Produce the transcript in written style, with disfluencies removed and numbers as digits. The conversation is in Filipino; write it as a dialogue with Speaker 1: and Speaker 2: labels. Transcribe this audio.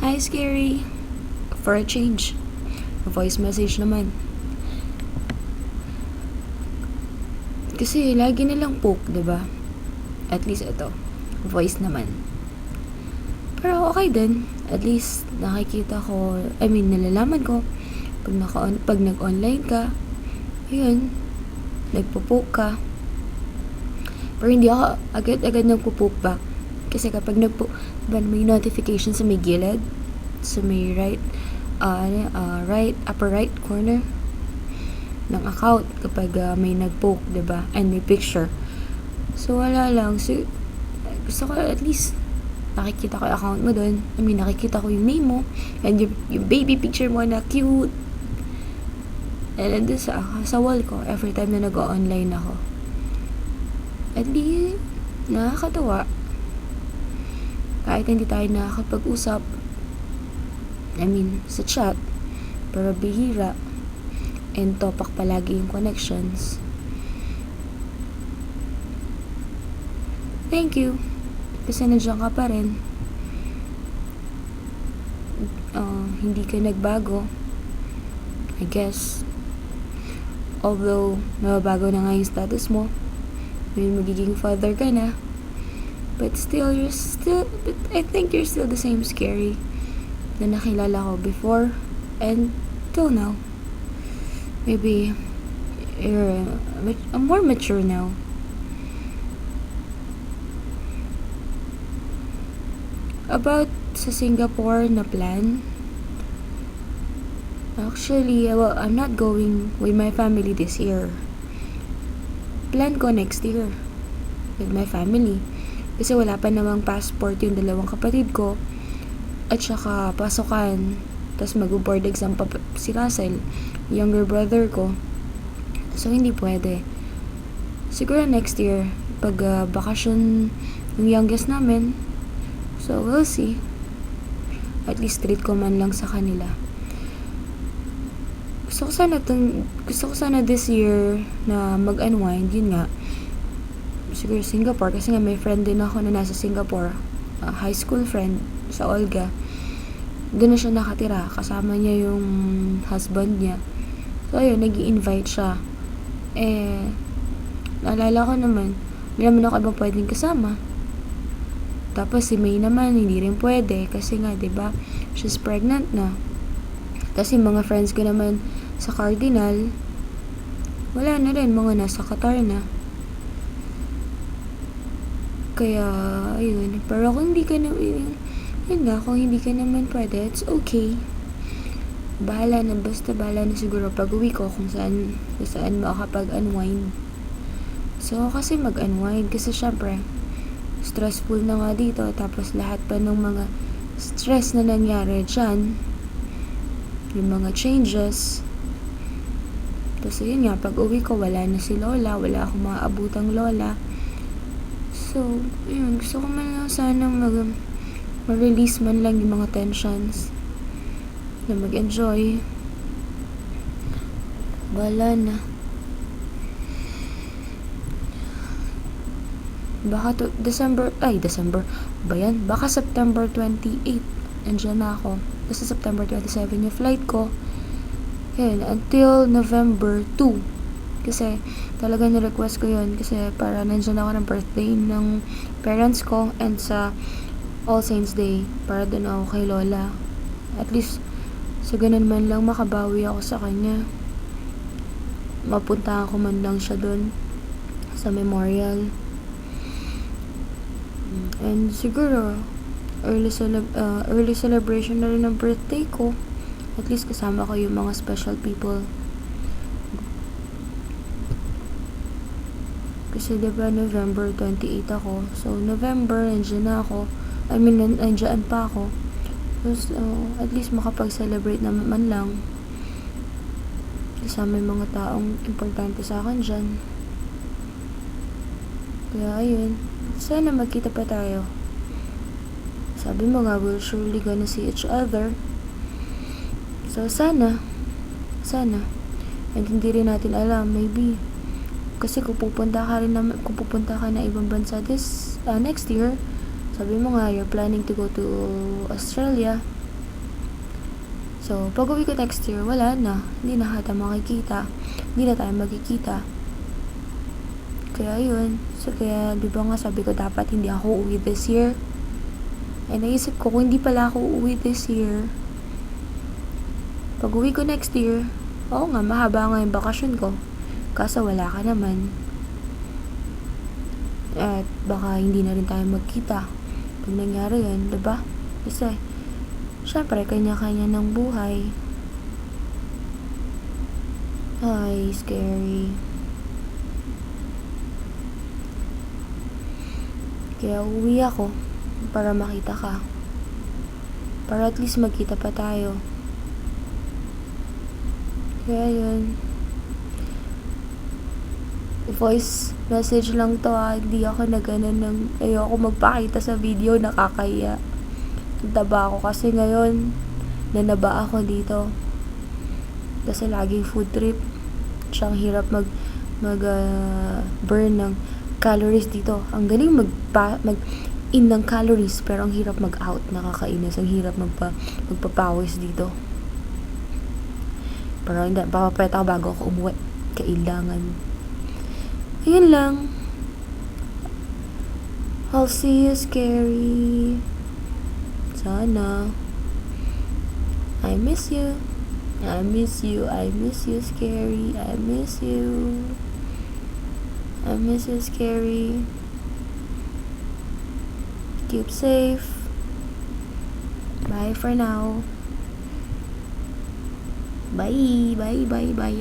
Speaker 1: Hi, Scary. For a change. Voice message naman. Kasi lagi nilang poke, diba? At least ito. Voice naman. Pero okay din. At least nakikita ko, nalalaman ko pag nag-online ka, yun, nagpo-poke ka. Pero hindi ako agad-agad nagpo-poke back. Kasi kapag may notification sa may gilid, sa may upper right corner ng account kapag may nag-poke, diba? And may picture. So, wala lang. So, gusto ko at least nakikita ko yung account mo doon. Nakikita ko yung name mo. And yung baby picture mo na cute. And nandun sa wall ko every time na nag-online ako. At di, nakakatawa. Kahit hindi tayo nakakapag-usap. Sa chat. Pero bihira. And topak palagi yung connections. Thank you. Kasi nandiyan ka pa rin. Hindi ka nagbago. I guess. Although, nababago na nga yung status mo. Magiging father ka na. But I think you're still the same Scary na nakilala ko before and till now. Maybe you're more mature now. About sa Singapore na plan, actually, I'm not going with my family this year. Plan ko next year with my family. Kasi wala pa namang passport yung dalawang kapatid ko. At saka pasukan. Tapos mag-board exam pa si Russell, younger brother ko. So, hindi pwede. Siguro next year, pag bakasyon ng youngest namin. So, we'll see. At least treat ko man lang sa kanila. Gusto ko sana this year na mag-unwind, yun nga. Siguro Singapore, kasi nga may friend din ako na nasa Singapore. High school friend sa Olga. Doon na siya nakatira. Kasama niya yung husband niya. So, ayun, nag-i-invite siya. Naalala ko naman, may naman ako ibang pwedeng kasama. Tapos si May naman, hindi rin pwede. Kasi nga, diba, she's pregnant na. Tapos yung mga friends ko naman sa Cardinal, wala na rin, mga nasa Qatar na. Kaya, ayun. Pero kung hindi ka na, kung hindi ka naman pwede, it's okay. Bahala na siguro pag uwi ko kung saan makakapag-unwind. So, kasi mag-unwind, kasi syempre, stressful na nga dito, tapos lahat pa ng mga stress na nangyari dyan, yung mga changes. Tapos yun nga, pag uwi ko, wala na si Lola, wala akong mga abutang Lola. So, yun, gusto ko man lang sana ma-release man lang yung mga tensions na mag-enjoy. Wala na. Baka December ba yan? Baka September 28 andyan na ako. Kasi September 27 yung flight ko. Yun, until November 2. Kasi talaga na-request ko yun kasi para nandiyan ako ng birthday ng parents ko and sa All Saints Day para doon ako kay Lola. At least sa ganun man lang makabawi ako sa kanya. Mapuntahan ko man lang siya doon sa memorial. And siguro early celebration na rin ng birthday ko. At least kasama ko yung mga special people. Kasi diba November 28 ako. So November nandiyan na ako. Nandiyan pa ako. So at least makapag-celebrate naman lang. Kasama yung mga taong importante sa akin dyan. Kaya ayun. Sana magkita pa tayo. Sabi mo nga, we'll surely gonna see each other. So sana. And hindi rin natin alam, maybe. Kasi kung pupunta ka na ibang bansa next year, sabi mo nga, you're planning to go to Australia. So, pag uwi ko next year, wala na. Hindi na kita makikita. Hindi na tayo magkikita. Kaya yun. So, kaya, di ba nga sabi ko dapat hindi ako uwi this year. Eh, naisip ko, kung hindi pala ako uuwi this year, pag uwi ko next year, oo nga, mahaba nga yung bakasyon ko. Kaso wala ka naman. At baka hindi na rin tayo magkita. Pag nangyari yun, diba? Kasi, syempre, kanya-kanya ng buhay. Ay, scary. Kaya uwi ako para makita ka. Para at least magkita pa tayo. Kaya yun. Voice message lang to hindi ako na ganun ng ayoko magpakita sa video, nakakahiya. Taba ako kasi ngayon nanaba ako dito. Kasi laging food trip. Siyang hirap burn ng calories dito. Ang galing mag-in ng calories pero ang hirap mag-out, nakakainis. Ang hirap magpapawis dito. Pero hindi, papapayat ako bago ako umuwi. Kailangan. Ayun lang. I'll see you, scary. Sana. I miss you. I miss you. I miss you, scary. I miss you. I miss you, scary. Keep safe. Bye for now. Bye. Bye. Bye. Bye.